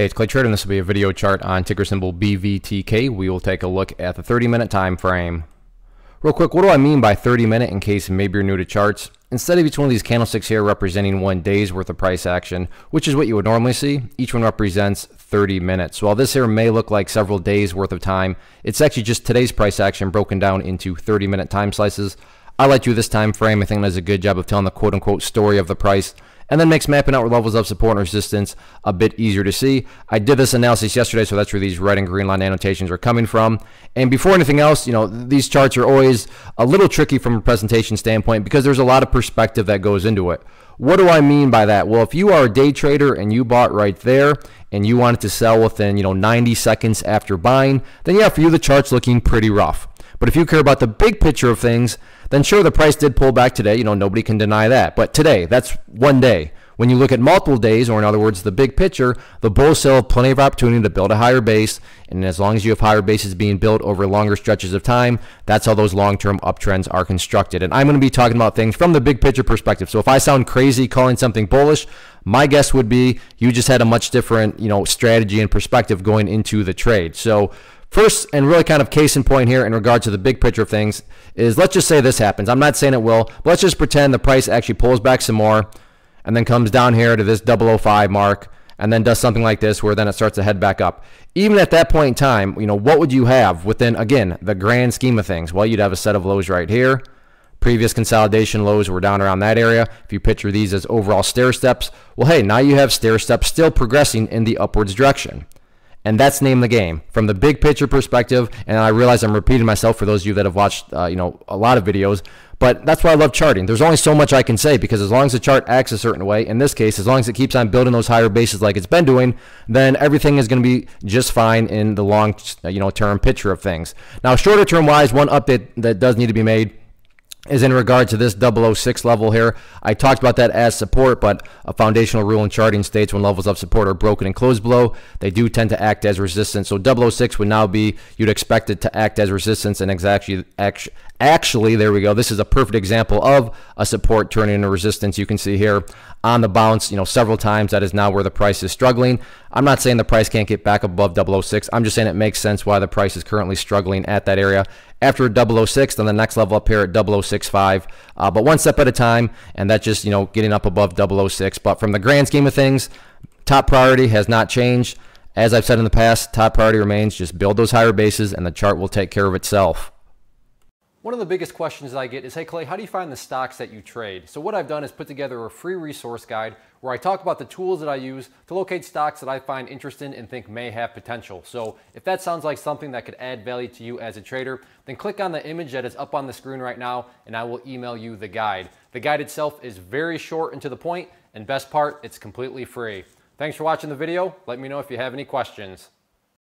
Hey, it's Clay Trader, and this will be a video chart on ticker symbol BVTK. We will take a look at the 30-minute time frame. Real quick, what do I mean by 30-minute in case maybe you're new to charts? Instead of each one of these candlesticks here representing 1 day's worth of price action, which is what you would normally see, each one represents 30 minutes. So while this here may look like several days worth of time, it's actually just today's price action broken down into 30-minute time slices. I like to do this time frame. I think it does a good job of telling the quote-unquote story of the price, and then makes mapping out levels of support and resistance a bit easier to see. I did this analysis yesterday, so that's where these red and green line annotations are coming from. And before anything else, these charts are always a little tricky from a presentation standpoint because there's a lot of perspective that goes into it. What do I mean by that? Well, if you are a day trader and you bought right there and you wanted to sell within 90 seconds after buying, then yeah, for you the chart's looking pretty rough. But if you care about the big picture of things, then sure, the price did pull back today. Nobody can deny that. But today, that's 1 day. When you look at multiple days, or in other words, the big picture, the bulls still have plenty of opportunity to build a higher base. And as long as you have higher bases being built over longer stretches of time, that's how those long-term uptrends are constructed. And I'm going to be talking about things from the big picture perspective. So if I sound crazy calling something bullish, my guess would be you just had a much different, strategy and perspective going into the trade. So first, and really kind of case in point here in regard to the big picture of things, is let's just say this happens. I'm not saying it will, but let's just pretend the price actually pulls back some more and then comes down here to this 005 mark and then does something like this where then it starts to head back up. Even at that point in time, what would you have within, again, the grand scheme of things? Well, you'd have a set of lows right here. Previous consolidation lows were down around that area. If you picture these as overall stair steps, well, hey, now you have stair steps still progressing in the upwards direction. And that's name the game from the big picture perspective. And I realize I'm repeating myself for those of you that have watched, a lot of videos, but that's why I love charting. There's only so much I can say because as long as the chart acts a certain way, in this case, as long as it keeps on building those higher bases like it's been doing, then everything is going to be just fine in the long, term picture of things. Now, shorter term wise, one update that does need to be made is in regard to this 006 level here. I talked about that as support, but a foundational rule in charting states when levels of support are broken and closed below, they do tend to act as resistance. So 006 would now be, you'd expect it to act as resistance, and actually, there we go. This is a perfect example of a support turning into resistance. You can see here on the bounce, several times. That is now where the price is struggling. I'm not saying the price can't get back above 006. I'm just saying it makes sense why the price is currently struggling at that area. After 006, then the next level up here at 065. But one step at a time, and that's just, getting up above 006. But from the grand scheme of things, top priority has not changed. As I've said in the past, top priority remains just build those higher bases, and the chart will take care of itself. One of the biggest questions that I get is, hey Clay, how do you find the stocks that you trade? So what I've done is put together a free resource guide where I talk about the tools that I use to locate stocks that I find interesting and think may have potential. So if that sounds like something that could add value to you as a trader, then click on the image that is up on the screen right now and I will email you the guide. The guide itself is very short and to the point, and best part, it's completely free. Thanks for watching the video. Let me know if you have any questions.